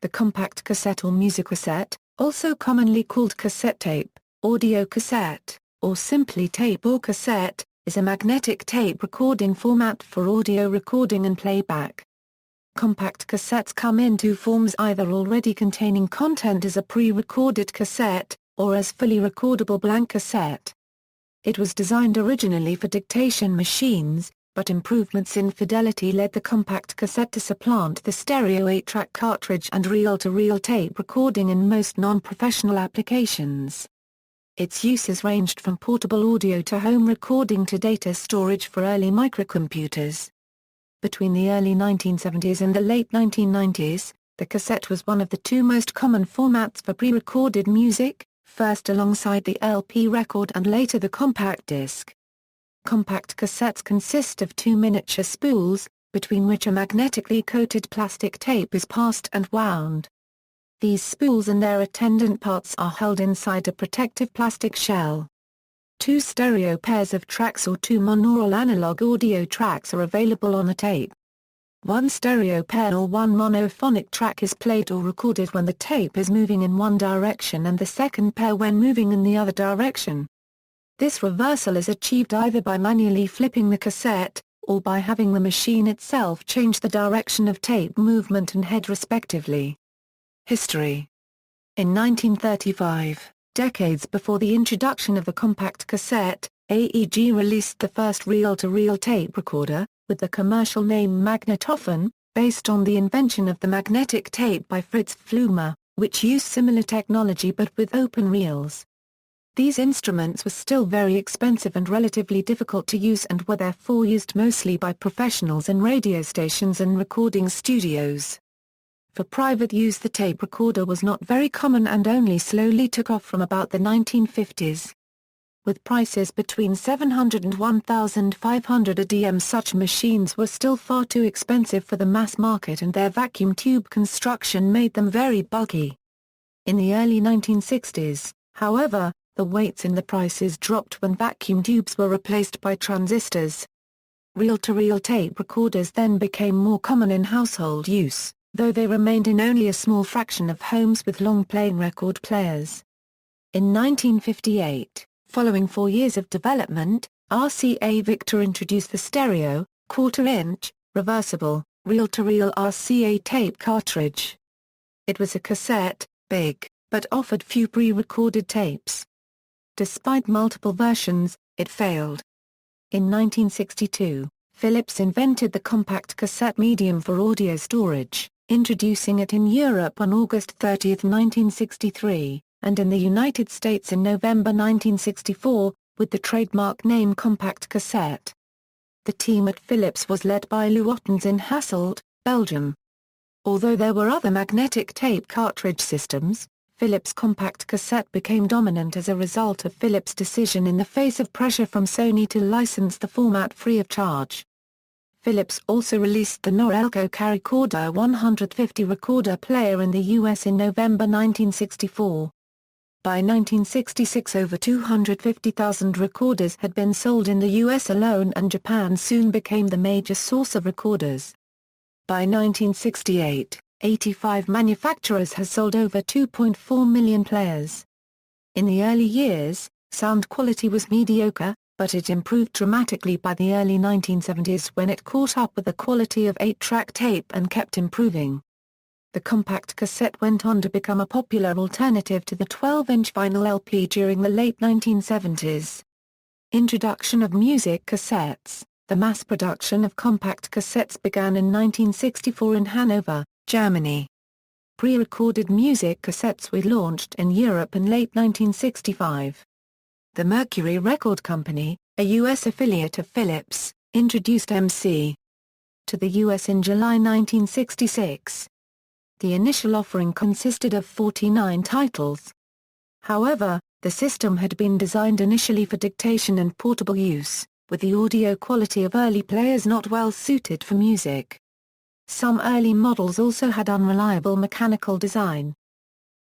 The compact cassette or musicassette, also commonly called cassette tape, audio cassette, or simply tape or cassette, is a magnetic tape recording format for audio recording and playback. Compact cassettes come in two forms, either already containing content as a pre-recorded cassette, or as fully recordable blank cassette. It was designed originally for dictation machines, but improvements in fidelity led the compact cassette to supplant the stereo 8-track cartridge and reel-to-reel tape recording in most non-professional applications. Its uses ranged from portable audio to home recording to data storage for early microcomputers. Between the early 1970s and the late 1990s, the cassette was one of the two most common formats for pre-recorded music, first alongside the LP record and later the compact disc. Compact cassettes consist of two miniature spools, between which a magnetically coated plastic tape is passed and wound. These spools and their attendant parts are held inside a protective plastic shell. Two stereo pairs of tracks or two monaural analog audio tracks are available on the tape. One stereo pair or one monophonic track is played or recorded when the tape is moving in one direction and the second pair when moving in the other direction. This reversal is achieved either by manually flipping the cassette, or by having the machine itself change the direction of tape movement and head respectively. History. In 1935, decades before the introduction of the compact cassette, AEG released the first reel-to-reel tape recorder, with the commercial name Magnetophon, based on the invention of the magnetic tape by Fritz Pflumer, which used similar technology but with open reels. These instruments were still very expensive and relatively difficult to use and were therefore used mostly by professionals in radio stations and recording studios. For private use the tape recorder was not very common and only slowly took off from about the 1950s. With prices between $700 and $1,500 a DM, such machines were still far too expensive for the mass market and their vacuum tube construction made them very bulky. In the early 1960s, however, the weights and the prices dropped when vacuum tubes were replaced by transistors. Reel-to-reel tape recorders then became more common in household use, though they remained in only a small fraction of homes with long-playing record players. In 1958, following 4 years of development, RCA Victor introduced the stereo, quarter-inch, reversible, reel-to-reel RCA tape cartridge. It was a cassette, big, but offered few pre-recorded tapes. Despite multiple versions, it failed. In 1962, Philips invented the compact cassette medium for audio storage, introducing it in Europe on August 30, 1963, and in the United States in November 1964, with the trademark name Compact Cassette. The team at Philips was led by Lou Ottens in Hasselt, Belgium. Although there were other magnetic tape cartridge systems, Philips' compact cassette became dominant as a result of Philips' decision in the face of pressure from Sony to license the format free of charge. Philips also released the Norelco Caricorder 150 recorder player in the US in November 1964. By 1966 over 250,000 recorders had been sold in the US alone and Japan soon became the major source of recorders. By 1968, 85 manufacturers had sold over 2.4 million players. In the early years, sound quality was mediocre, but it improved dramatically by the early 1970s when it caught up with the quality of 8-track tape and kept improving. The compact cassette went on to become a popular alternative to the 12-inch vinyl LP during the late 1970s. Introduction of music cassettes. The mass production of compact cassettes began in 1964 in Hanover, Germany. Pre-recorded music cassettes were launched in Europe in late 1965. The Mercury Record Company, a U.S. affiliate of Philips, introduced MC to the U.S. in July 1966. The initial offering consisted of 49 titles. However, the system had been designed initially for dictation and portable use, with the audio quality of early players not well suited for music. Some early models also had unreliable mechanical design.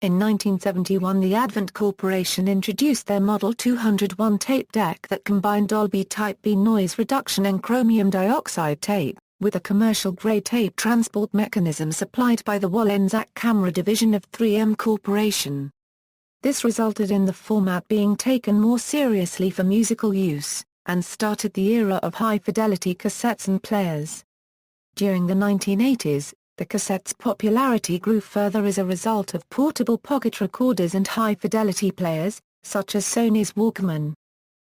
In 1971 the Advent Corporation introduced their Model 201 tape deck that combined Dolby Type B noise reduction and chromium dioxide tape, with a commercial-grade tape transport mechanism supplied by the Wallensack Camera division of 3M Corporation. This resulted in the format being taken more seriously for musical use, and started the era of high-fidelity cassettes and players. During the 1980s, the cassette's popularity grew further as a result of portable pocket recorders and high-fidelity players, such as Sony's Walkman.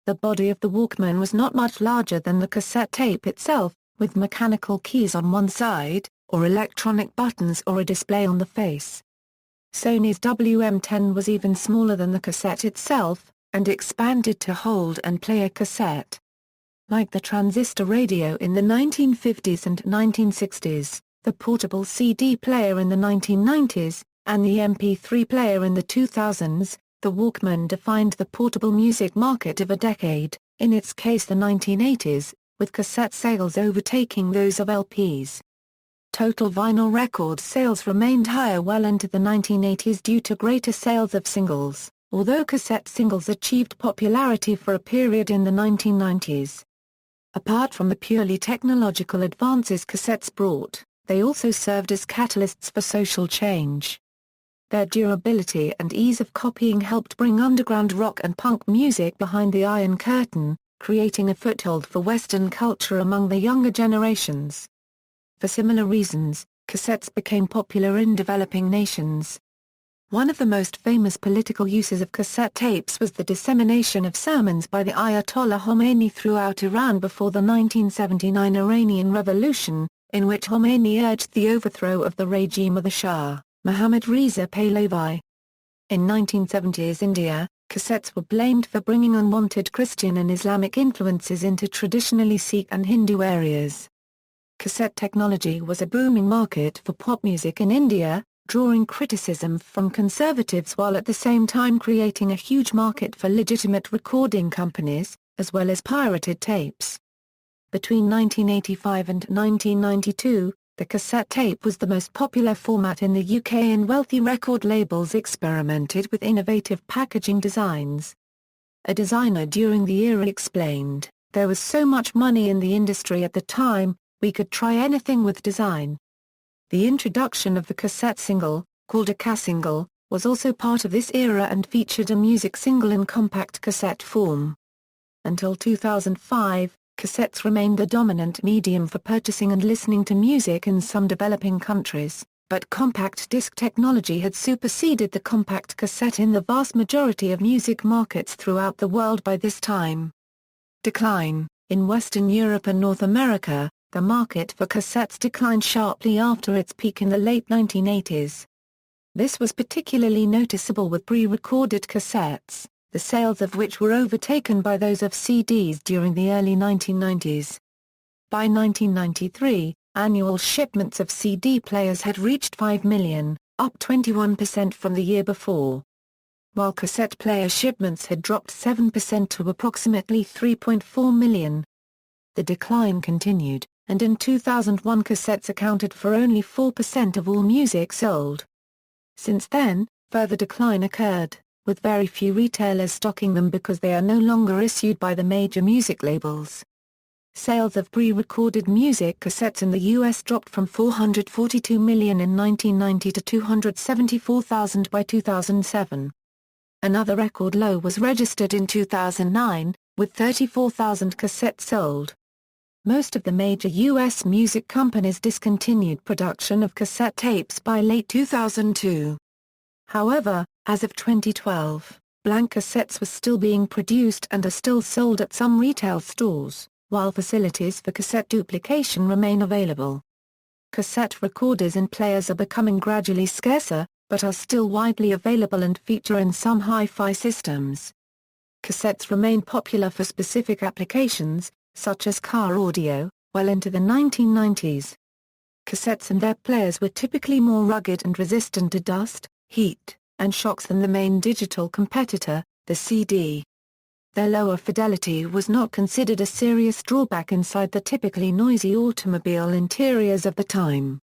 The body of the Walkman was not much larger than the cassette tape itself, with mechanical keys on one side, or electronic buttons or a display on the face. Sony's WM-10 was even smaller than the cassette itself, and expanded to hold and play a cassette. Like the transistor radio in the 1950s and 1960s, the portable CD player in the 1990s, and the MP3 player in the 2000s, the Walkman defined the portable music market of a decade, in its case the 1980s, with cassette sales overtaking those of LPs. Total vinyl record sales remained higher well into the 1980s due to greater sales of singles, although cassette singles achieved popularity for a period in the 1990s. Apart from the purely technological advances cassettes brought, they also served as catalysts for social change. Their durability and ease of copying helped bring underground rock and punk music behind the Iron Curtain, creating a foothold for Western culture among the younger generations. For similar reasons, cassettes became popular in developing nations. One of the most famous political uses of cassette tapes was the dissemination of sermons by the Ayatollah Khomeini throughout Iran before the 1979 Iranian Revolution, in which Khomeini urged the overthrow of the regime of the Shah, Mohammad Reza Pahlavi. In 1970s India, cassettes were blamed for bringing unwanted Christian and Islamic influences into traditionally Sikh and Hindu areas. Cassette technology was a booming market for pop music in India, drawing criticism from conservatives while at the same time creating a huge market for legitimate recording companies, as well as pirated tapes. Between 1985 and 1992, the cassette tape was the most popular format in the UK, and wealthy record labels experimented with innovative packaging designs. A designer during the era explained, "There was so much money in the industry at the time, we could try anything with design." The introduction of the cassette single, called a cassingle, was also part of this era and featured a music single in compact cassette form. Until 2005, cassettes remained the dominant medium for purchasing and listening to music in some developing countries, but compact disc technology had superseded the compact cassette in the vast majority of music markets throughout the world by this time. Decline: in Western Europe and North America, the market for cassettes declined sharply after its peak in the late 1980s. This was particularly noticeable with pre-recorded cassettes, the sales of which were overtaken by those of CDs during the early 1990s. By 1993, annual shipments of CD players had reached 5 million, up 21% from the year before. While cassette player shipments had dropped 7% to approximately 3.4 million. The decline continued, and in 2001 cassettes accounted for only 4% of all music sold. Since then, further decline occurred, with very few retailers stocking them because they are no longer issued by the major music labels. Sales of pre-recorded music cassettes in the U.S. dropped from 442 million in 1990 to 274,000 by 2007. Another record low was registered in 2009, with 34,000 cassettes sold. Most of the major U.S. music companies discontinued production of cassette tapes by late 2002. However, as of 2012, blank cassettes were still being produced and are still sold at some retail stores, while facilities for cassette duplication remain available. Cassette recorders and players are becoming gradually scarcer, but are still widely available and feature in some hi-fi systems. Cassettes remain popular for specific applications, such as car audio, well into the 1990s. Cassettes and their players were typically more rugged and resistant to dust, heat, and shocks than the main digital competitor, the CD. Their lower fidelity was not considered a serious drawback inside the typically noisy automobile interiors of the time.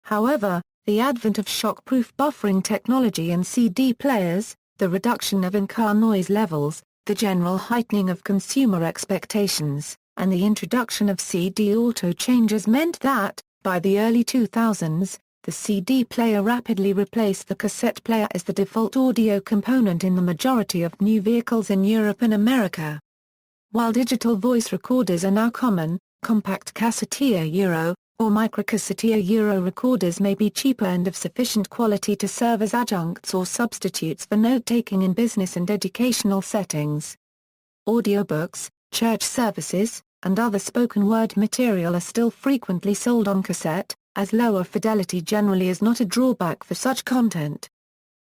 However, the advent of shock-proof buffering technology in CD players, the reduction of in-car noise levels, the general heightening of consumer expectations, and the introduction of CD auto-changers meant that, by the early 2000s, the CD player rapidly replaced the cassette player as the default audio component in the majority of new vehicles in Europe and America. While digital voice recorders are now common, compact cassette Euro, or microcassette Euro recorders may be cheaper and of sufficient quality to serve as adjuncts or substitutes for note-taking in business and educational settings. Audiobooks, church services, and other spoken word material are still frequently sold on cassette, as lower fidelity generally is not a drawback for such content.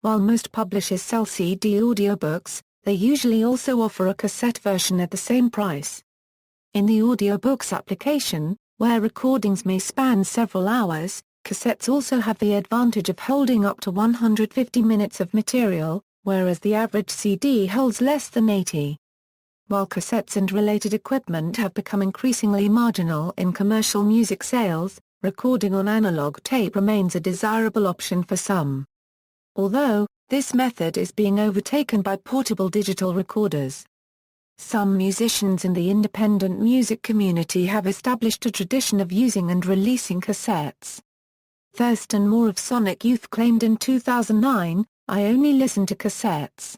While most publishers sell CD audiobooks, they usually also offer a cassette version at the same price. In the audiobooks application, where recordings may span several hours, cassettes also have the advantage of holding up to 150 minutes of material, whereas the average CD holds less than 80. While cassettes and related equipment have become increasingly marginal in commercial music sales, recording on analog tape remains a desirable option for some. Although, this method is being overtaken by portable digital recorders. Some musicians in the independent music community have established a tradition of using and releasing cassettes. Thurston Moore of Sonic Youth claimed in 2009, "I only listen to cassettes."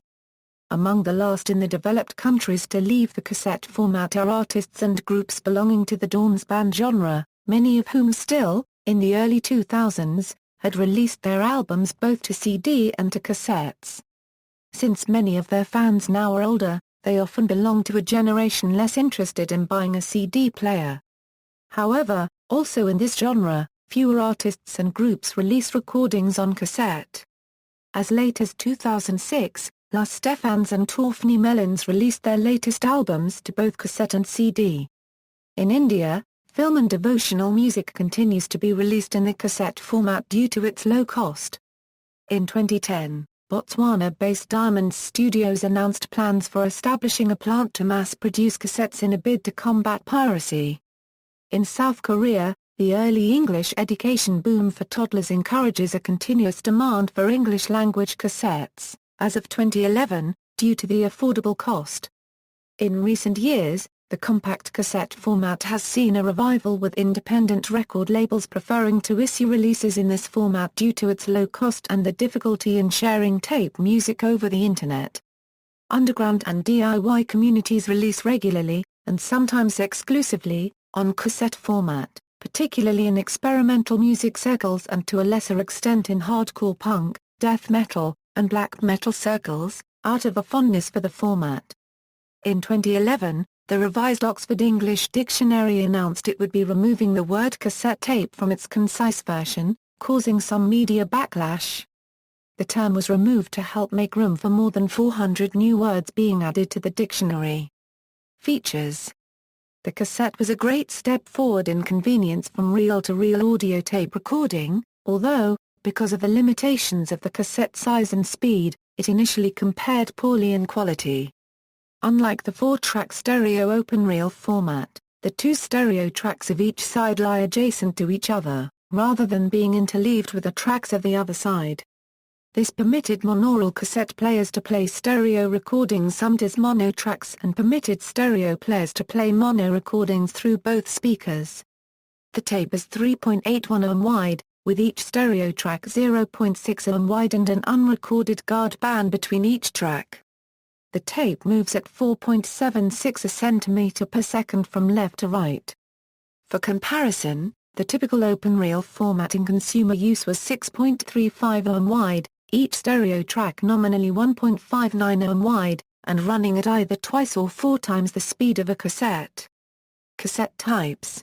Among the last in the developed countries to leave the cassette format are artists and groups belonging to the dance band genre, many of whom still, in the early 2000s, had released their albums both to CD and to cassettes. Since many of their fans now are older, they often belong to a generation less interested in buying a CD player. However, also in this genre, fewer artists and groups release recordings on cassette. As late as 2006, Las Stephans and Torfney Melons released their latest albums to both cassette and CD. In India, film and devotional music continues to be released in the cassette format due to its low cost. In 2010, Botswana-based Diamond Studios announced plans for establishing a plant to mass-produce cassettes in a bid to combat piracy. In South Korea, the early English education boom for toddlers encourages a continuous demand for English-language cassettes, as of 2011, due to the affordable cost. In recent years, the compact cassette format has seen a revival with independent record labels preferring to issue releases in this format due to its low cost and the difficulty in sharing tape music over the Internet. Underground and DIY communities release regularly, and sometimes exclusively, on cassette format, particularly in experimental music circles and to a lesser extent in hardcore punk, death metal, and black metal circles, out of a fondness for the format. In 2011, the revised Oxford English Dictionary announced it would be removing the word cassette tape from its concise version, causing some media backlash. The term was removed to help make room for more than 400 new words being added to the dictionary. Features. The cassette was a great step forward in convenience from reel-to-reel audio tape recording, although, because of the limitations of the cassette size and speed, it initially compared poorly in quality. Unlike the 4-track stereo open-reel format, the 2 stereo tracks of each side lie adjacent to each other, rather than being interleaved with the tracks of the other side. This permitted monaural cassette players to play stereo recordings summed as mono tracks and permitted stereo players to play mono recordings through both speakers. The tape is 3.81 ohm wide, with each stereo track 0.6 ohm wide and an unrecorded guard band between each track. The tape moves at 4.76 cm per second from left to right. For comparison, the typical open-reel format in consumer use was 6.35 ohm wide, each stereo track nominally 1.59 ohm wide, and running at either twice or 4 times the speed of a cassette. Cassette types.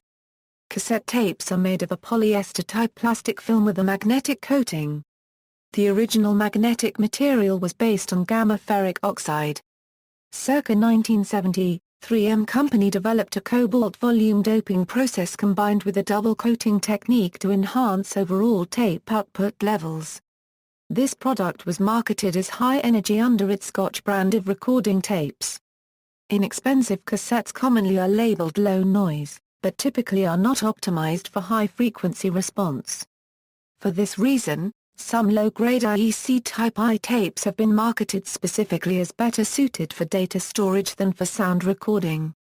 Cassette tapes are made of a polyester-type plastic film with a magnetic coating. The original magnetic material was based on gamma ferric oxide. Circa 1970, 3M Company developed a cobalt volume doping process combined with a double coating technique to enhance overall tape output levels. This product was marketed as high energy under its Scotch brand of recording tapes. Inexpensive cassettes commonly are labeled low noise, but typically are not optimized for high frequency response. For this reason, some low-grade IEC-type I-tapes have been marketed specifically as better suited for data storage than for sound recording.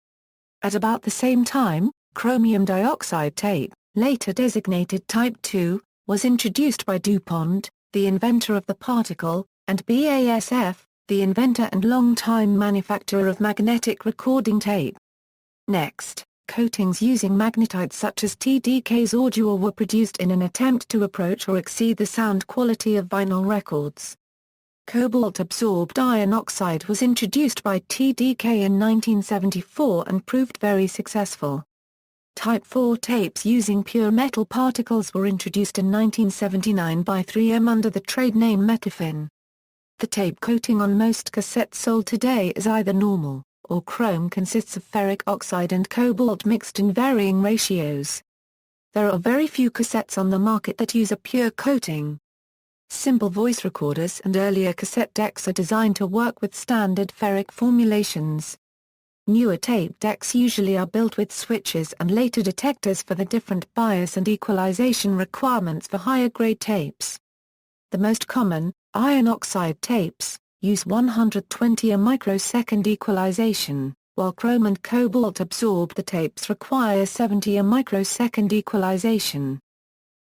At about the same time, chromium dioxide tape, later designated Type II, was introduced by DuPont, the inventor of the particle, and BASF, the inventor and long-time manufacturer of magnetic recording tape. Next, coatings using magnetite such as TDK's Audio were produced in an attempt to approach or exceed the sound quality of vinyl records. Cobalt-absorbed iron oxide was introduced by TDK in 1974 and proved very successful. Type IV tapes using pure metal particles were introduced in 1979 by 3M under the trade name Metafin. The tape coating on most cassettes sold today is either normal, or chrome consists of ferric oxide and cobalt mixed in varying ratios. There are very few cassettes on the market that use a pure coating. Simple voice recorders and earlier cassette decks are designed to work with standard ferric formulations. Newer tape decks usually are built with switches and later detectors for the different bias and equalization requirements for higher-grade tapes. The most common, iron oxide tapes, use 120 a microsecond equalization, while chrome and cobalt-absorbed tapes require 70 a microsecond equalization.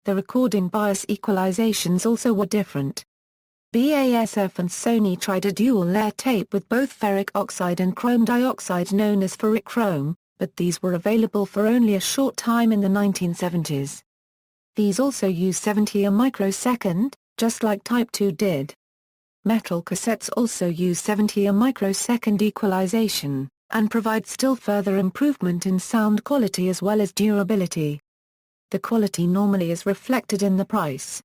The recording bias equalizations also were different. BASF and Sony tried a dual-layer tape with both ferric oxide and chrome dioxide known as ferrichrome, but these were available for only a short time in the 1970s. These also use 70 a microsecond, just like Type II did. Metal cassettes also use 70 a microsecond equalization, and provide still further improvement in sound quality as well as durability. The quality normally is reflected in the price.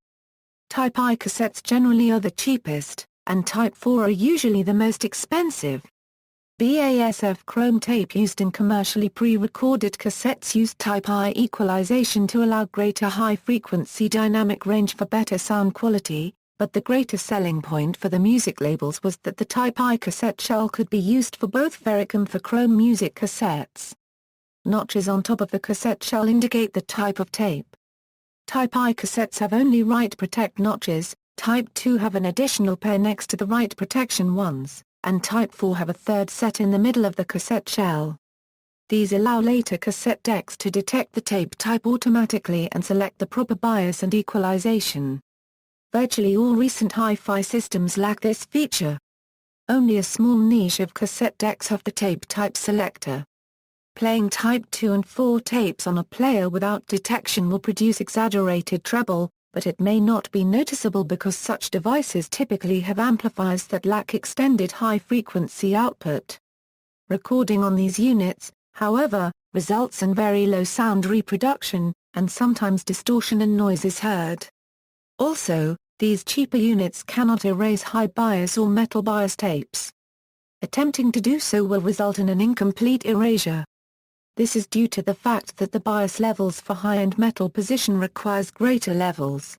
Type I cassettes generally are the cheapest, and Type IV are usually the most expensive. BASF chrome tape used in commercially pre-recorded cassettes used Type I equalization to allow greater high-frequency dynamic range for better sound quality, but the greater selling point for the music labels was that the Type I cassette shell could be used for both ferric and for chrome music cassettes. Notches on top of the cassette shell indicate the type of tape. Type I cassettes have only write protect notches, Type II have an additional pair next to the write protection ones, and Type IV have a third set in the middle of the cassette shell. These allow later cassette decks to detect the tape type automatically and select the proper bias and equalization. Virtually all recent hi-fi systems lack this feature. Only a small niche of cassette decks have the tape type selector. Playing Type II and IV tapes on a player without detection will produce exaggerated treble, but it may not be noticeable because such devices typically have amplifiers that lack extended high-frequency output. Recording on these units, however, results in very low sound reproduction, and sometimes distortion and noise is heard. Also, these cheaper units cannot erase high bias or metal bias tapes. Attempting to do so will result in an incomplete erasure. This is due to the fact that the bias levels for high-end metal position requires greater levels.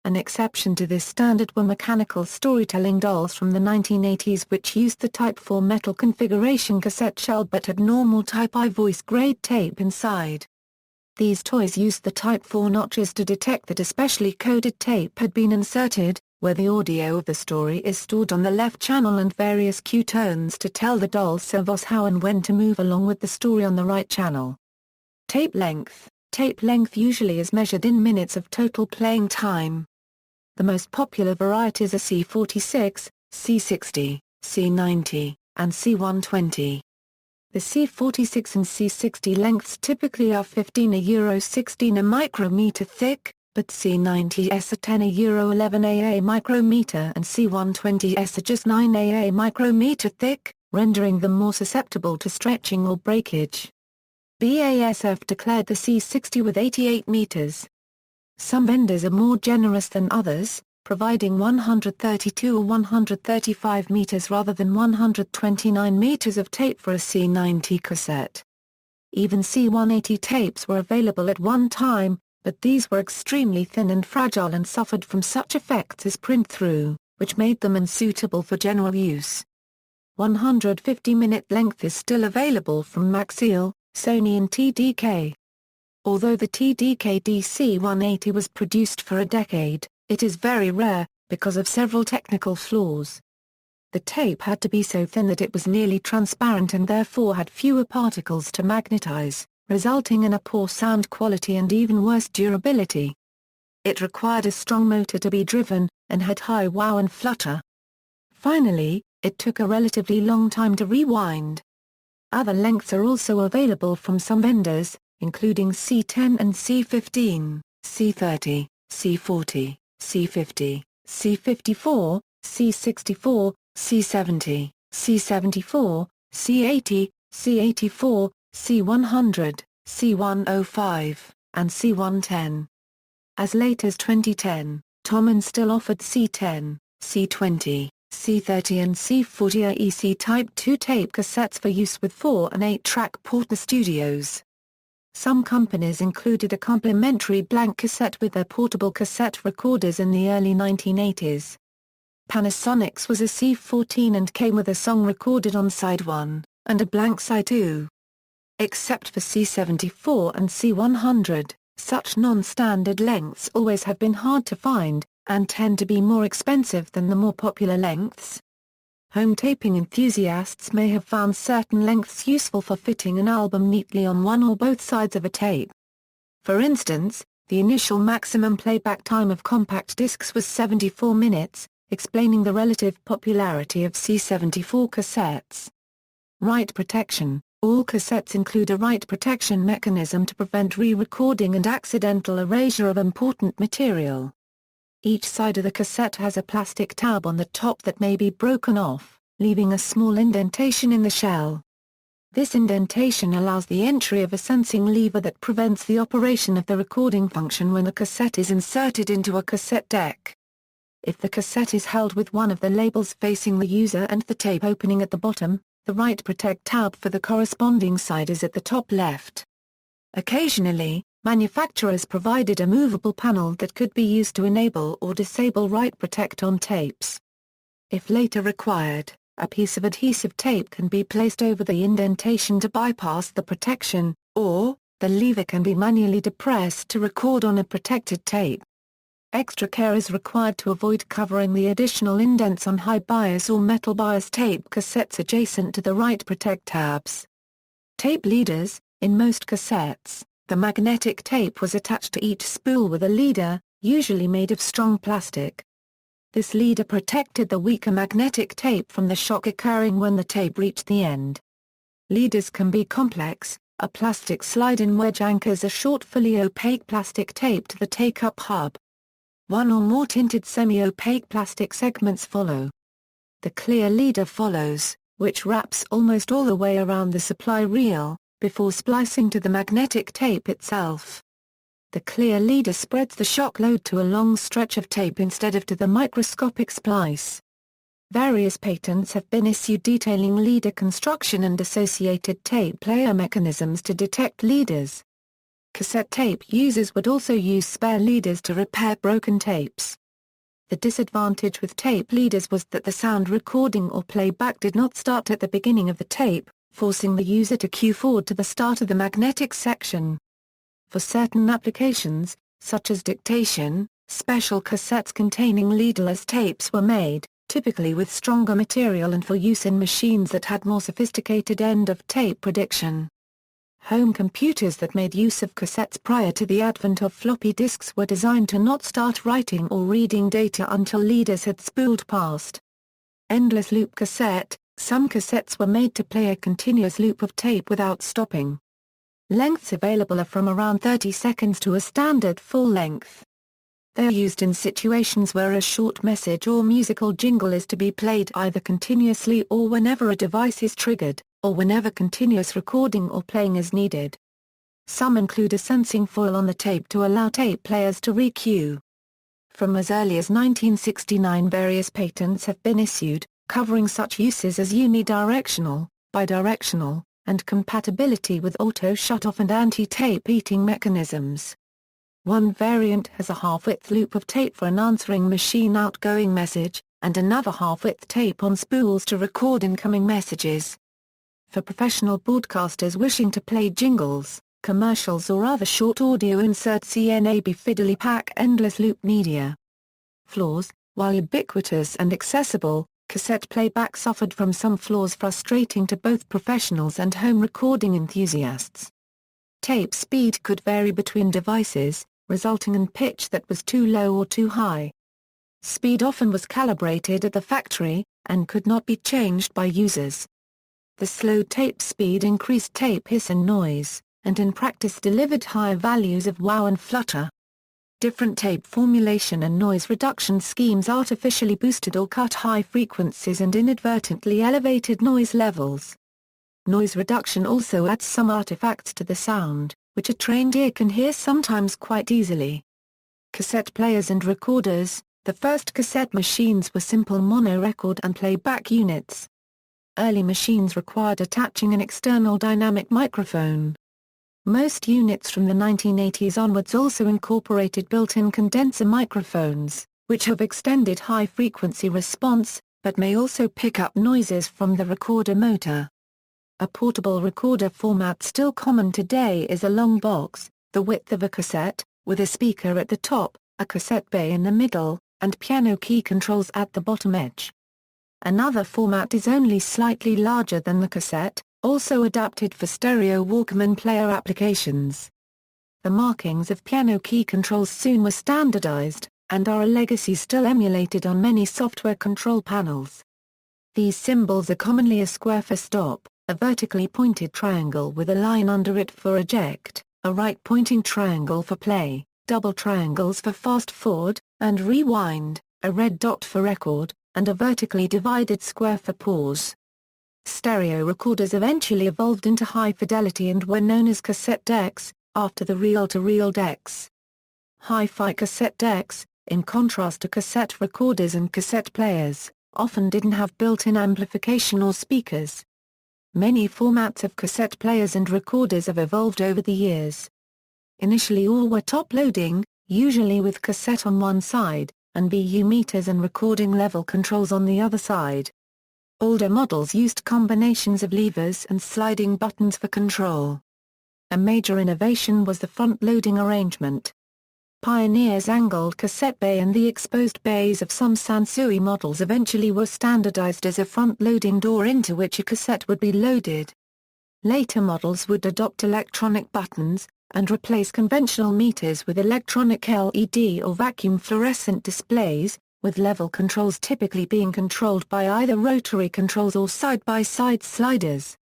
An exception to this standard were mechanical storytelling dolls from the 1980s which used the Type IV metal configuration cassette shell but had normal Type I voice-grade tape inside. These toys used the Type IV notches to detect that a specially coded tape had been inserted, where the audio of the story is stored on the left channel and various cue tones to tell the doll servos how and when to move along with the story on the right channel. Tape length. Tape length usually is measured in minutes of total playing time. The most popular varieties are C46, C60, C90, and C120. The C46 and C60 lengths typically are 15 a micrometer thick, but C90s are 10 11 a micrometer and C120s are just 9 a micrometer thick, rendering them more susceptible to stretching or breakage. BASF declared the C60 with 88 meters. Some vendors are more generous than others, providing 132 or 135 meters rather than 129 meters of tape for a C90 cassette. Even C180 tapes were available at one time, but these were extremely thin and fragile and suffered from such effects as print-through, which made them unsuitable for general use. 150-minute length is still available from Maxell, Sony and TDK. Although the TDK DC-180 was produced for a decade, it is very rare, because of several technical flaws. the tape had to be so thin that it was nearly transparent and therefore had fewer particles to magnetize, resulting in a poor sound quality and even worse durability. It required a strong motor to be driven, and had high wow and flutter. Finally, it took a relatively long time to rewind. Other lengths are also available from some vendors, including C10 and C15, C30, C40, C50, C54, C64, C70, C74, C80, C84, C100, C105, and C110. As late as 2010, Thomann still offered C10, C20, C30 and C40 AEC Type 2 tape cassettes for use with 4 and 8-track Porta Studios. Some companies included a complimentary blank cassette with their portable cassette recorders in the early 1980s. Panasonic's was a C14 and came with a song recorded on side 1, and a blank side 2. Except for C74 and C100, such non-standard lengths always have been hard to find, and tend to be more expensive than the more popular lengths. Home taping enthusiasts may have found certain lengths useful for fitting an album neatly on one or both sides of a tape. For instance, the initial maximum playback time of compact discs was 74 minutes, explaining the relative popularity of C74 cassettes. Write protection. All cassettes include a write protection mechanism to prevent re-recording and accidental erasure of important material. Each side of the cassette has a plastic tab on the top that may be broken off, leaving a small indentation in the shell. This indentation allows the entry of a sensing lever that prevents the operation of the recording function when a cassette is inserted into a cassette deck. If the cassette is held with one of the labels facing the user and the tape opening at the bottom, the Write Protect tab for the corresponding side is at the top left. Occasionally, manufacturers provided a movable panel that could be used to enable or disable Write Protect on tapes. If later required, a piece of adhesive tape can be placed over the indentation to bypass the protection, or, the lever can be manually depressed to record on a protected tape. Extra care is required to avoid covering the additional indents on high bias or metal bias tape cassettes adjacent to the Write Protect tabs. Tape leaders. In most cassettes, the magnetic tape was attached to each spool with a leader, usually made of strong plastic. This leader protected the weaker magnetic tape from the shock occurring when the tape reached the end. Leaders can be complex. A plastic slide-in wedge anchors a short fully opaque plastic tape to the take-up hub. One or more tinted semi-opaque plastic segments follow. The clear leader follows, which wraps almost all the way around the supply reel, before splicing to the magnetic tape itself. The clear leader spreads the shock load to a long stretch of tape instead of to the microscopic splice. Various patents have been issued detailing leader construction and associated tape player mechanisms to detect leaders. Cassette tape users would also use spare leaders to repair broken tapes. The disadvantage with tape leaders was that the sound recording or playback did not start at the beginning of the tape, forcing the user to cue forward to the start of the magnetic section. For certain applications, such as dictation, special cassettes containing leaderless tapes were made, typically with stronger material and for use in machines that had more sophisticated end-of-tape prediction. Home computers that made use of cassettes prior to the advent of floppy disks were designed to not start writing or reading data until leaders had spooled past. Endless loop cassette. Some cassettes were made to play a continuous loop of tape without stopping. Lengths available are from around 30 seconds to a standard full length. They are used in situations where a short message or musical jingle is to be played either continuously or whenever a device is triggered, or whenever continuous recording or playing is needed. Some include a sensing foil on the tape to allow tape players to re-cue. From as early as 1969 various patents have been issued, covering such uses as unidirectional, bidirectional, and compatibility with auto shut-off and anti-tape eating mechanisms. One variant has a half-width loop of tape for an answering machine outgoing message, and another half-width tape on spools to record incoming messages. For professional broadcasters wishing to play jingles, commercials or other short audio inserts CNAB fidelity pack endless loop media. Flaws. While ubiquitous and accessible, Cassette playback suffered from some flaws frustrating to both professionals and home recording enthusiasts. Tape speed could vary between devices, resulting in pitch that was too low or too high. Speed often was calibrated at the factory, and could not be changed by users. The slow tape speed increased tape hiss and noise, and in practice delivered higher values of wow and flutter. Different tape formulation and noise reduction schemes artificially boosted or cut high frequencies and inadvertently elevated noise levels. Noise reduction also adds some artifacts to the sound, which a trained ear can hear sometimes quite easily. Cassette players and recorders. The first cassette machines were simple mono-record and playback units. Early machines required attaching an external dynamic microphone. Most units from the 1980s onwards also incorporated built-in condenser microphones, which have extended high-frequency response, but may also pick up noises from the recorder motor. A portable recorder format still common today is a long box, the width of a cassette, with a speaker at the top, a cassette bay in the middle, and piano key controls at the bottom edge. Another format is only slightly larger than the cassette, also adapted for stereo Walkman player applications. The markings of piano key controls soon were standardized, and are a legacy still emulated on many software control panels. These symbols are commonly a square for stop, a vertically pointed triangle with a line under it for eject, a right-pointing triangle for play, double triangles for fast forward and rewind, a red dot for record, and a vertically divided square for pause. Stereo recorders eventually evolved into high fidelity and were known as cassette decks, after the reel-to-reel decks. Hi-fi cassette decks, in contrast to cassette recorders and cassette players, often didn't have built-in amplification or speakers. Many formats of cassette players and recorders have evolved over the years. Initially all were top-loading, usually with cassette on one side, and BU meters and recording level controls on the other side. Older models used combinations of levers and sliding buttons for control. A major innovation was the front-loading arrangement. Pioneer's angled cassette bay and the exposed bays of some Sansui models eventually were standardized as a front-loading door into which a cassette would be loaded. Later models would adopt electronic buttons, and replace conventional meters with electronic LED or vacuum fluorescent displays, with level controls typically being controlled by either rotary controls or side-by-side sliders.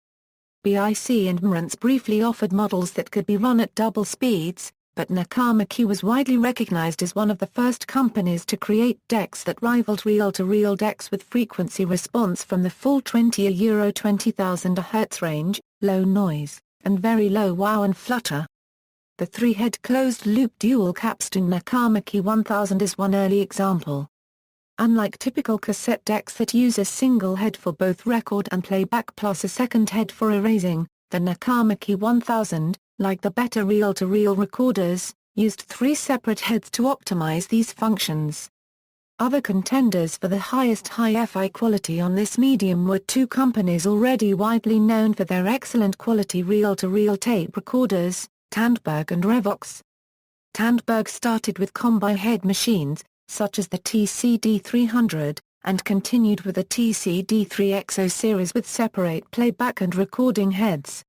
BIC and Marantz briefly offered models that could be run at double speeds, but Nakamaki was widely recognized as one of the first companies to create decks that rivaled reel-to-reel decks with frequency response from the full 20,000 Hz range, low noise, and very low wow and flutter. The three-head closed-loop dual-capstan Nakamaki 1000 is one early example. Unlike typical cassette decks that use a single head for both record and playback plus a second head for erasing, the Nakamaki 1000, like the better reel-to-reel recorders, used three separate heads to optimize these functions. Other contenders for the highest hi-fi quality on this medium were two companies already widely known for their excellent quality reel-to-reel tape recorders, Tandberg and Revox. Tandberg started with combi-head machines, such as the TCD300, and continued with the TCD3XO series with separate playback and recording heads.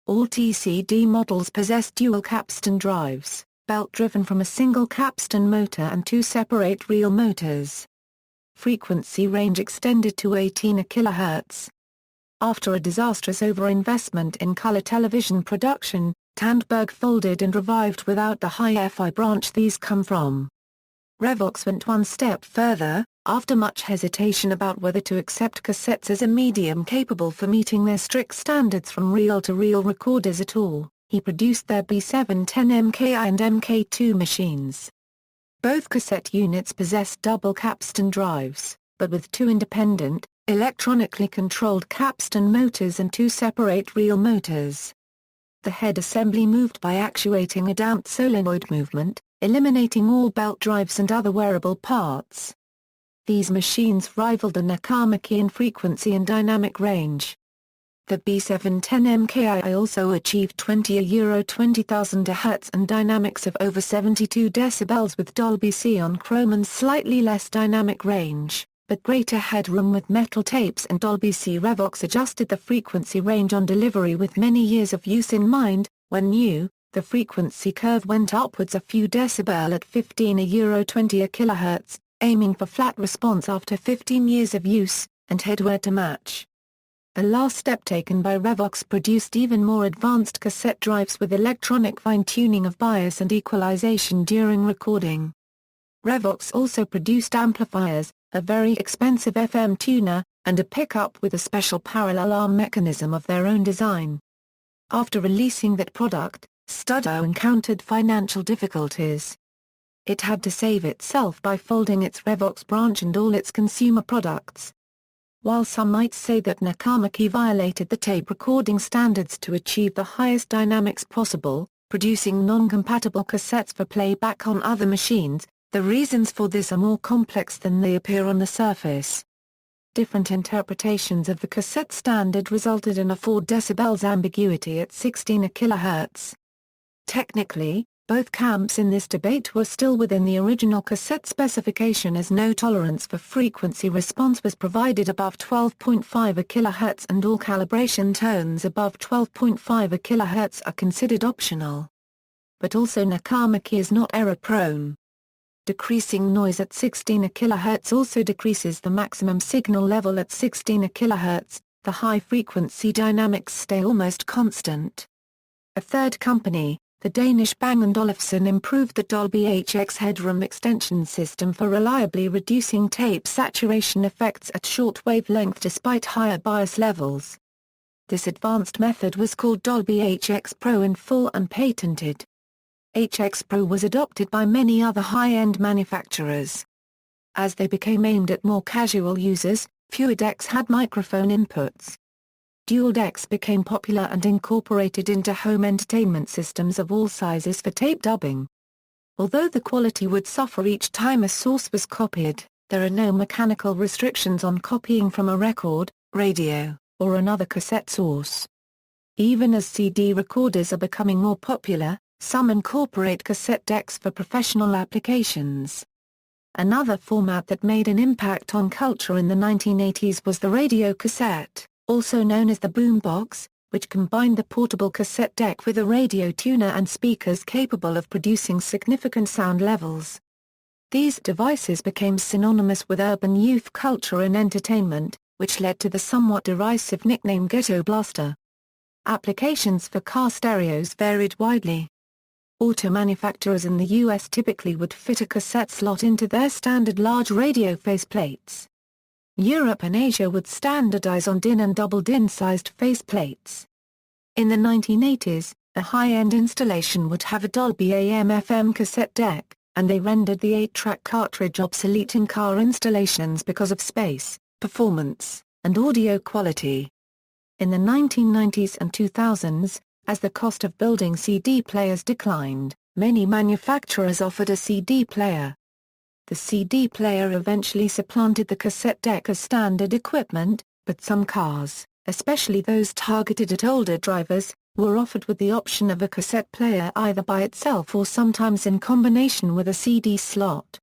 All TCD models possessed dual capstan drives, belt-driven from a single capstan motor and two separate reel motors. Frequency range extended to 18 kHz. After a disastrous overinvestment in color television production, Tandberg folded and revived without the hi-fi branch these come from. Revox went one step further, after much hesitation about whether to accept cassettes as a medium capable for meeting their strict standards from reel-to-reel recorders at all. He produced their B710 MKI and MK2 machines. Both cassette units possessed double capstan drives, but with two independent, electronically controlled capstan motors and two separate reel motors. The head assembly moved by actuating a damped solenoid movement, eliminating all belt drives and other wearable parts. These machines rivaled the Nakamaki in frequency and dynamic range. The B710 MKI also achieved 20,000 Hz and dynamics of over 72 dB with Dolby C on Chrome and slightly less dynamic range, but greater headroom with metal tapes, and Dolby C. Revox adjusted the frequency range on delivery with many years of use in mind. When new, the frequency curve went upwards a few decibel at 15–20 kHz, aiming for flat response after 15 years of use, and headwear to match. A last step taken by Revox produced even more advanced cassette drives with electronic fine-tuning of bias and equalization during recording. Revox also produced amplifiers, a very expensive FM tuner, and a pickup with a special parallel arm mechanism of their own design. After releasing that product, Studio encountered financial difficulties. It had to save itself by folding its Revox branch and all its consumer products. While some might say that Nakamaki violated the tape recording standards to achieve the highest dynamics possible, producing non-compatible cassettes for playback on other machines, the reasons for this are more complex than they appear on the surface. Different interpretations of the cassette standard resulted in a 4 dB ambiguity at 16 kHz. Technically, both camps in this debate were still within the original cassette specification, as no tolerance for frequency response was provided above 12.5 kHz and all calibration tones above 12.5 kHz are considered optional. But also Nakamaki is not error-prone. Decreasing noise at 16 kHz also decreases the maximum signal level at 16 kHz, the high-frequency dynamics stay almost constant. A third company, the Danish Bang & Olufsen, improved the Dolby HX headroom extension system for reliably reducing tape saturation effects at short wavelength despite higher bias levels. This advanced method was called Dolby HX Pro in full and patented. HX Pro was adopted by many other high-end manufacturers. As they became aimed at more casual users, fewer decks had microphone inputs. Dual decks became popular and incorporated into home entertainment systems of all sizes for tape dubbing. Although the quality would suffer each time a source was copied, there are no mechanical restrictions on copying from a record, radio, or another cassette source. Even as CD recorders are becoming more popular, some incorporate cassette decks for professional applications. Another format that made an impact on culture in the 1980s was the radio cassette, also known as the boombox, which combined the portable cassette deck with a radio tuner and speakers capable of producing significant sound levels. These devices became synonymous with urban youth culture and entertainment, which led to the somewhat derisive nickname Ghetto Blaster. Applications for car stereos varied widely. Auto manufacturers in the US typically would fit a cassette slot into their standard large radio faceplates. Europe and Asia would standardize on DIN and double DIN-sized faceplates. In the 1980s, a high-end installation would have a Dolby AM/FM cassette deck, and they rendered the 8-track cartridge obsolete in car installations because of space, performance, and audio quality. In the 1990s and 2000s, as the cost of building CD players declined, many manufacturers offered a CD player. The CD player eventually supplanted the cassette deck as standard equipment, but some cars, especially those targeted at older drivers, were offered with the option of a cassette player either by itself or sometimes in combination with a CD slot.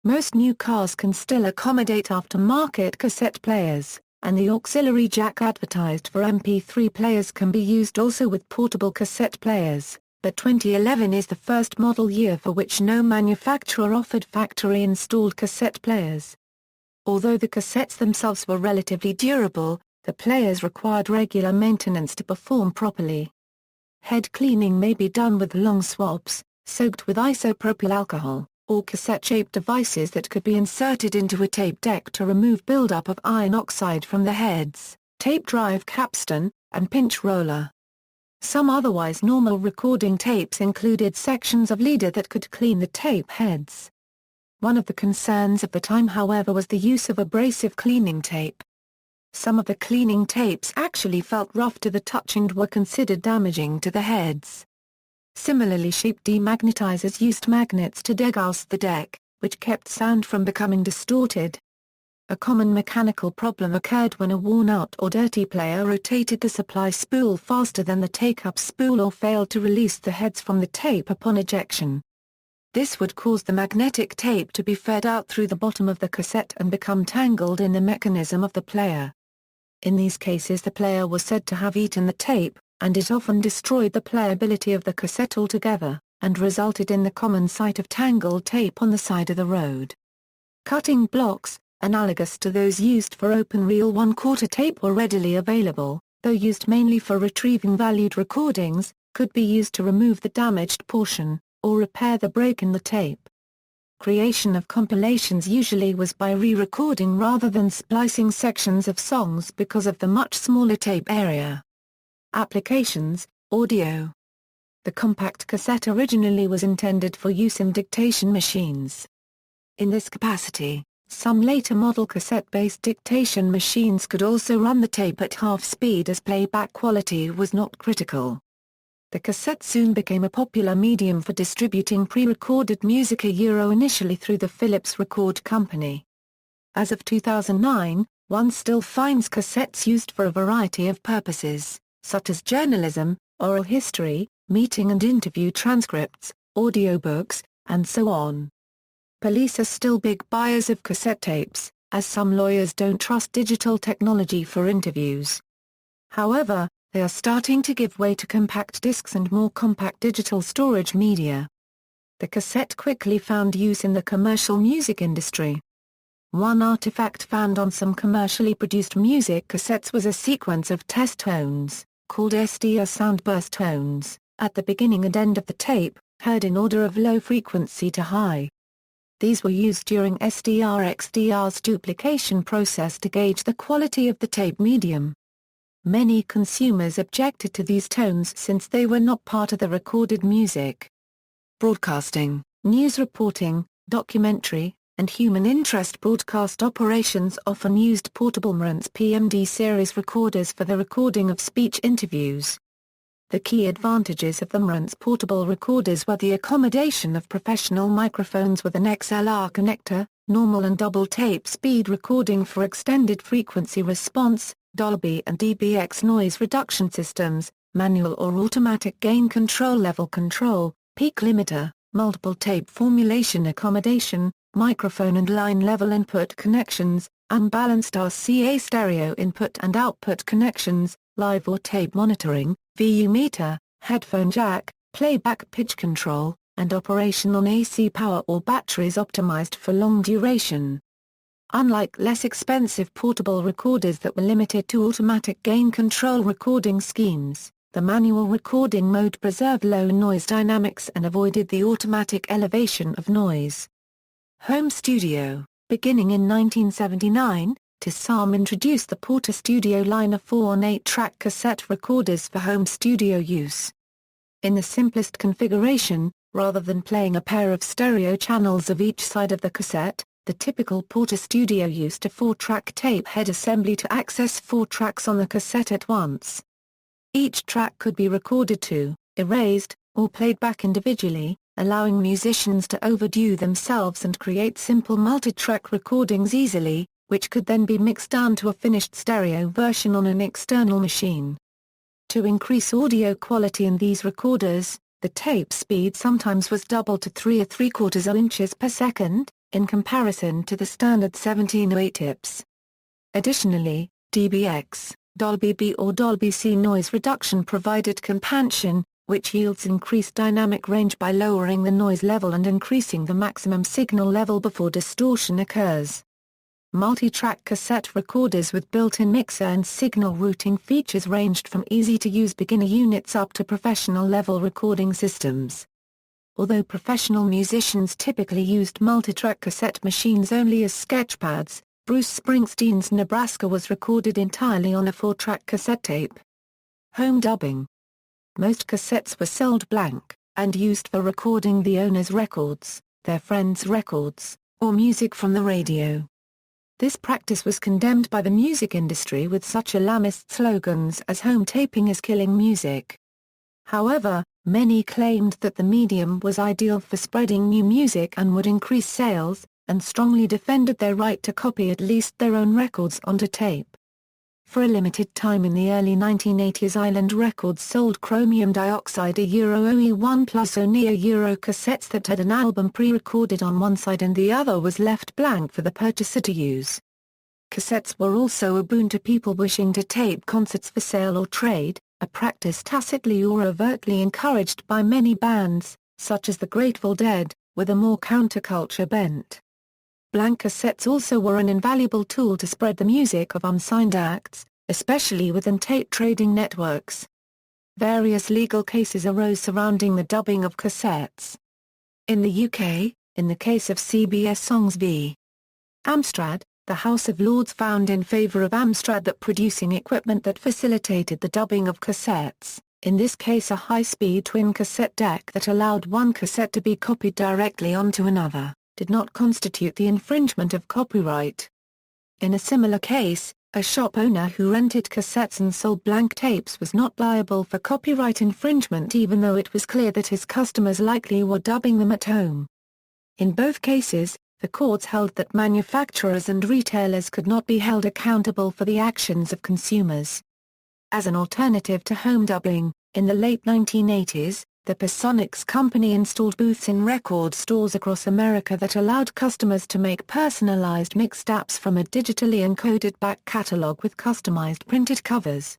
Most new cars can still accommodate aftermarket cassette players, and the auxiliary jack advertised for MP3 players can be used also with portable cassette players. But 2011 is the first model year for which no manufacturer offered factory-installed cassette players. Although the cassettes themselves were relatively durable, the players required regular maintenance to perform properly. Head cleaning may be done with long swabs, soaked with isopropyl alcohol, or cassette-shaped devices that could be inserted into a tape deck to remove buildup of iron oxide from the heads, tape drive capstan, and pinch roller. Some otherwise normal recording tapes included sections of leader that could clean the tape heads. One of the concerns of the time, however, was the use of abrasive cleaning tape. Some of the cleaning tapes actually felt rough to the touch and were considered damaging to the heads. Similarly, shaped demagnetizers used magnets to degauss the deck, which kept sound from becoming distorted. A common mechanical problem occurred when a worn-out or dirty player rotated the supply spool faster than the take-up spool or failed to release the heads from the tape upon ejection. This would cause the magnetic tape to be fed out through the bottom of the cassette and become tangled in the mechanism of the player. In these cases the player was said to have eaten the tape, and it often destroyed the playability of the cassette altogether, and resulted in the common sight of tangled tape on the side of the road. Cutting blocks, analogous to those used for open reel 1/4 tape, were readily available, though used mainly for retrieving valued recordings, could be used to remove the damaged portion, or repair the break in the tape. Creation of compilations usually was by re-recording rather than splicing sections of songs because of the much smaller tape area. Applications: audio. The compact cassette originally was intended for use in dictation machines. In this capacity, some later model cassette-based dictation machines could also run the tape at half speed as playback quality was not critical. The cassette soon became a popular medium for distributing pre-recorded music initially through the Philips Record Company. As of 2009, one still finds cassettes used for a variety of purposes, such as journalism, oral history, meeting and interview transcripts, audiobooks, and so on. Police are still big buyers of cassette tapes, as some lawyers don't trust digital technology for interviews. However, they are starting to give way to compact discs and more compact digital storage media. The cassette quickly found use in the commercial music industry. One artifact found on some commercially produced music cassettes was a sequence of test tones, called SDR soundburst tones, at the beginning and end of the tape, heard in order of low frequency to high. These were used during SDR-XDR's duplication process to gauge the quality of the tape medium. Many consumers objected to these tones since they were not part of the recorded music. Broadcasting, news reporting, documentary, and human interest broadcast operations often used portable Marantz PMD series recorders for the recording of speech interviews. The key advantages of the Marantz portable recorders were the accommodation of professional microphones with an XLR connector, normal and double tape speed recording for extended frequency response, Dolby and DBX noise reduction systems, manual or automatic gain control, level control, peak limiter, multiple tape formulation accommodation, microphone and line level input connections, unbalanced RCA stereo input and output connections, live or tape monitoring, VU meter, headphone jack, playback pitch control, and operation on AC power or batteries optimized for long duration. Unlike less expensive portable recorders that were limited to automatic gain control recording schemes, the manual recording mode preserved low noise dynamics and avoided the automatic elevation of noise. Home studio. Beginning in 1979, Tisam introduced the Porta Studio line of 4 and 8-track cassette recorders for home studio use. In the simplest configuration, rather than playing a pair of stereo channels of each side of the cassette, the typical Porta Studio used a 4-track tape head assembly to access 4 tracks on the cassette at once. Each track could be recorded to, erased, or played back individually, allowing musicians to overdo themselves and create simple multi-track recordings easily, which could then be mixed down to a finished stereo version on an external machine. To increase audio quality in these recorders, the tape speed sometimes was doubled to 3 3/4 inches per second, in comparison to the standard 1708 tips. Additionally, DBX, Dolby B or Dolby C noise reduction provided compansion, which yields increased dynamic range by lowering the noise level and increasing the maximum signal level before distortion occurs. Multi-track cassette recorders with built-in mixer and signal routing features ranged from easy-to-use beginner units up to professional-level recording systems. Although professional musicians typically used multi-track cassette machines only as sketchpads, Bruce Springsteen's Nebraska was recorded entirely on a 4-track cassette tape. Home dubbing. Most cassettes were sold blank, and used for recording the owner's records, their friends' records, or music from the radio. This practice was condemned by the music industry with such alarmist slogans as "home taping is killing music." However, many claimed that the medium was ideal for spreading new music and would increase sales, and strongly defended their right to copy at least their own records onto tape. For a limited time in the early 1980s, Island Records sold chromium dioxide OE1 plus ONE cassettes that had an album pre-recorded on one side and the other was left blank for the purchaser to use. Cassettes were also a boon to people wishing to tape concerts for sale or trade, a practice tacitly or overtly encouraged by many bands, such as the Grateful Dead, with a more counterculture bent. Blank cassettes also were an invaluable tool to spread the music of unsigned acts, especially within tape trading networks. Various legal cases arose surrounding the dubbing of cassettes. In the UK, in the case of CBS Songs v. Amstrad, the House of Lords found in favour of Amstrad that producing equipment that facilitated the dubbing of cassettes, in this case a high-speed twin cassette deck that allowed one cassette to be copied directly onto another, did not constitute the infringement of copyright. In a similar case, a shop owner who rented cassettes and sold blank tapes was not liable for copyright infringement even though it was clear that his customers likely were dubbing them at home. In both cases, the courts held that manufacturers and retailers could not be held accountable for the actions of consumers. As an alternative to home dubbing, in the late 1980s, the Personix company installed booths in record stores across America that allowed customers to make personalized mixed apps from a digitally encoded back catalog with customized printed covers.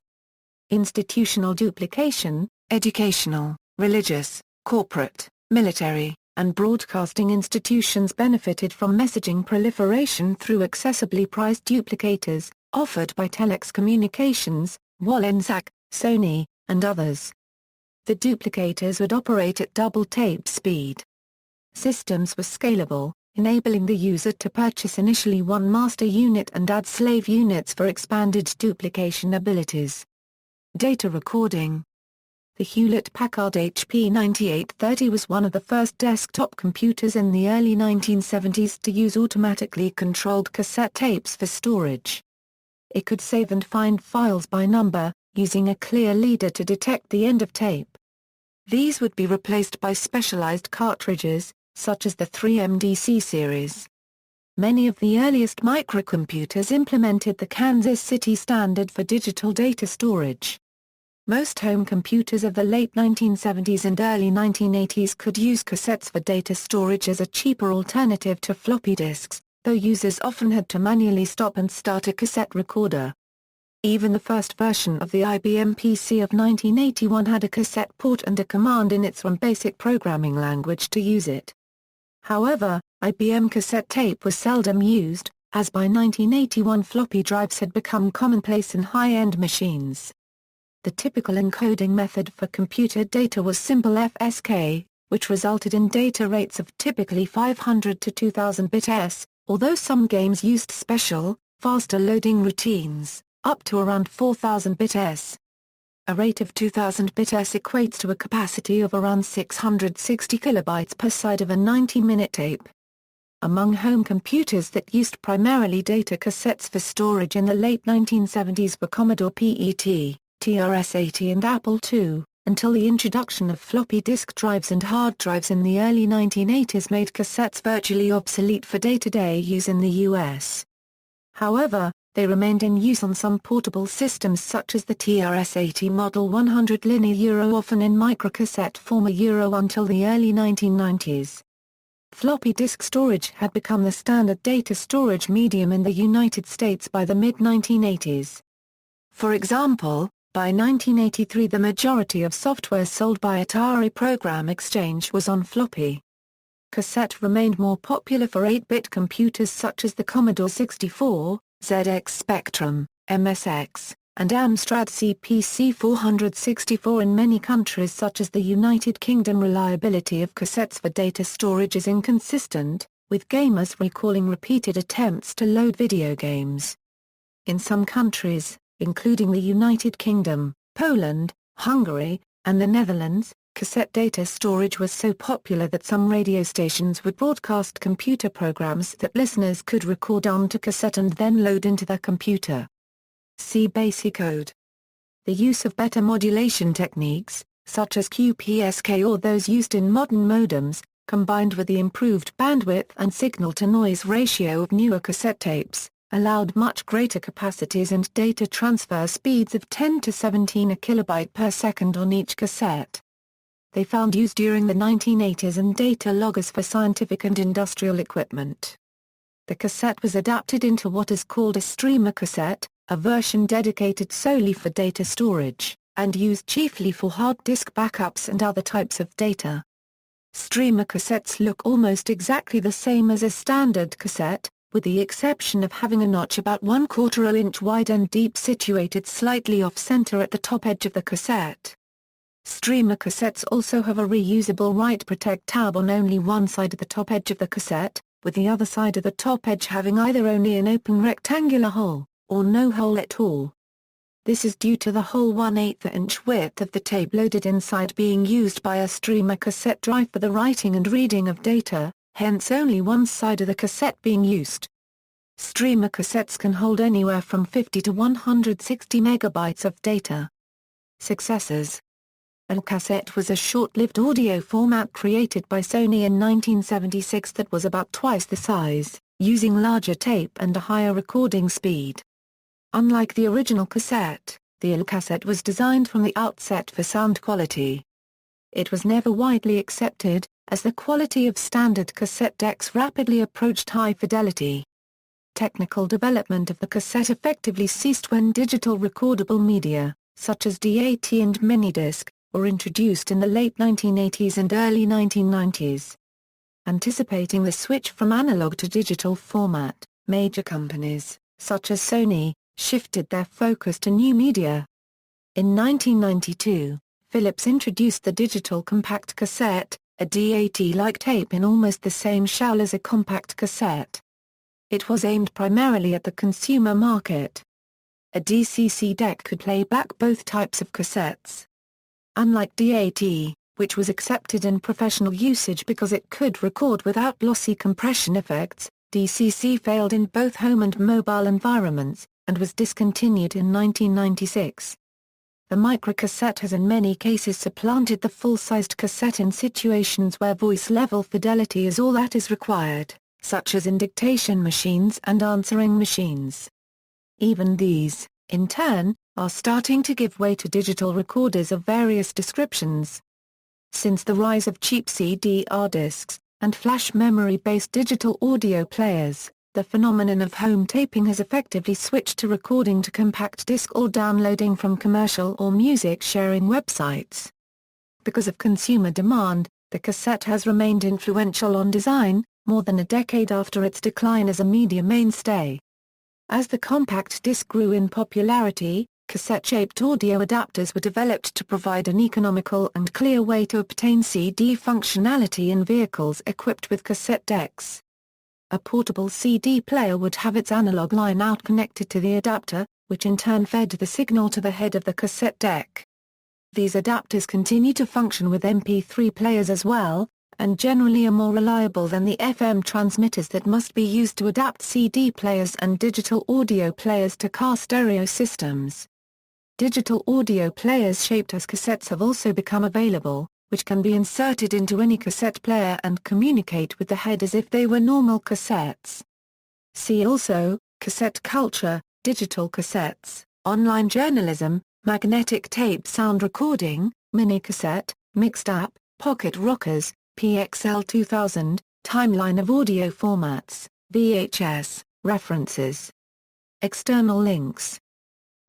Institutional duplication, educational, religious, corporate, military, and broadcasting institutions benefited from messaging proliferation through accessibly priced duplicators, offered by Telex Communications, Wallensack, Sony, and others. The duplicators would operate at double tape speed. Systems were scalable, enabling the user to purchase initially one master unit and add slave units for expanded duplication abilities. Data recording. The Hewlett-Packard HP 9830 was one of the first desktop computers in the early 1970s to use automatically controlled cassette tapes for storage. It could save and find files by number, using a clear leader to detect the end of tape. These would be replaced by specialized cartridges, such as the 3MDC series. Many of the earliest microcomputers implemented the Kansas City standard for digital data storage. Most home computers of the late 1970s and early 1980s could use cassettes for data storage as a cheaper alternative to floppy disks, though users often had to manually stop and start a cassette recorder. Even the first version of the IBM PC of 1981 had a cassette port and a command in its basic programming language to use it. However, IBM cassette tape was seldom used, as by 1981 floppy drives had become commonplace in high-end machines. The typical encoding method for computer data was simple FSK, which resulted in data rates of typically 500 to 2000 bits, although some games used special, faster loading routines, up to around 4000 bits. A rate of 2000 bits equates to a capacity of around 660 kilobytes per side of a 90-minute tape. Among home computers that used primarily data cassettes for storage in the late 1970s were Commodore PET, TRS-80 and Apple II, until the introduction of floppy disk drives and hard drives in the early 1980s made cassettes virtually obsolete for day-to-day use in the US. However, they remained in use on some portable systems such as the TRS-80 Model 100 linear often in microcassette form until the early 1990s. Floppy disk storage had become the standard data storage medium in the United States by the mid-1980s. For example, by 1983 the majority of software sold by Atari Program Exchange was on floppy. Cassette remained more popular for 8-bit computers such as the Commodore 64, ZX Spectrum, MSX, and Amstrad CPC 464 in many countries such as the United Kingdom. Reliability of cassettes for data storage is inconsistent, with gamers recalling repeated attempts to load video games. In some countries, including the United Kingdom, Poland, Hungary, and the Netherlands, cassette data storage was so popular that some radio stations would broadcast computer programs that listeners could record onto cassette and then load into their computer. See basic code. The use of better modulation techniques, such as QPSK or those used in modern modems, combined with the improved bandwidth and signal-to-noise ratio of newer cassette tapes, allowed much greater capacities and data transfer speeds of 10 to 17 kilobyte per second on each cassette. They found use during the 1980s and data loggers for scientific and industrial equipment. The cassette was adapted into what is called a streamer cassette, a version dedicated solely for data storage, and used chiefly for hard disk backups and other types of data. Streamer cassettes look almost exactly the same as a standard cassette, with the exception of having a notch about 1/4 inch wide and deep situated slightly off-center at the top edge of the cassette. Streamer cassettes also have a reusable write protect tab on only one side of the top edge of the cassette, with the other side of the top edge having either only an open rectangular hole, or no hole at all. This is due to the whole 1/8 inch width of the tape loaded inside being used by a streamer cassette drive for the writing and reading of data, hence only one side of the cassette being used. Streamer cassettes can hold anywhere from 50 to 160 megabytes of data. Successors. A cassette was a short-lived audio format created by Sony in 1976 that was about twice the size, using larger tape and a higher recording speed. Unlike the original cassette, the cassette was designed from the outset for sound quality. It was never widely accepted, as the quality of standard cassette decks rapidly approached high fidelity. Technical development of the cassette effectively ceased when digital recordable media, such as DAT and minidisc, were introduced in the late 1980s and early 1990s. Anticipating the switch from analog to digital format, major companies, such as Sony, shifted their focus to new media. In 1992, Philips introduced the digital compact cassette, a DAT-like tape in almost the same shell as a compact cassette. It was aimed primarily at the consumer market. A DCC deck could play back both types of cassettes. Unlike DAT, which was accepted in professional usage because it could record without lossy compression effects, DCC failed in both home and mobile environments, and was discontinued in 1996. The microcassette has in many cases supplanted the full-sized cassette in situations where voice-level fidelity is all that is required, such as in dictation machines and answering machines. Even these, in turn, are starting to give way to digital recorders of various descriptions. Since the rise of cheap CDR discs, and flash memory-based digital audio players, the phenomenon of home taping has effectively switched to recording to compact disc or downloading from commercial or music-sharing websites. Because of consumer demand, the cassette has remained influential on design, more than a decade after its decline as a media mainstay. As the compact disc grew in popularity, cassette-shaped audio adapters were developed to provide an economical and clear way to obtain CD functionality in vehicles equipped with cassette decks. A portable CD player would have its analog line out connected to the adapter, which in turn fed the signal to the head of the cassette deck. These adapters continue to function with MP3 players as well, and generally are more reliable than the FM transmitters that must be used to adapt CD players and digital audio players to car stereo systems. Digital audio players shaped as cassettes have also become available, which can be inserted into any cassette player and communicate with the head as if they were normal cassettes. See also, cassette culture, digital cassettes, online journalism, magnetic tape sound recording, mini-cassette, mixed app, pocket rockers, PXL 2000, timeline of audio formats, VHS, references. External links.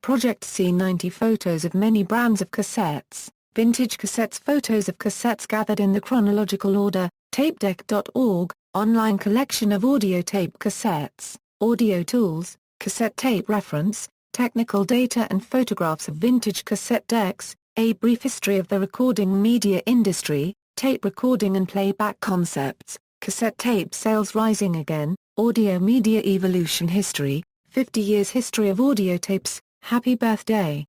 Project C90 photos of many brands of cassettes. Vintage cassettes. Photos of cassettes gathered in the chronological order, tapedeck.org, online collection of audio tape cassettes, audio tools, cassette tape reference, technical data and photographs of vintage cassette decks, a brief history of the recording media industry, tape recording and playback concepts, cassette tape sales rising again, audio media evolution history, 50 years history of audio tapes, happy birthday.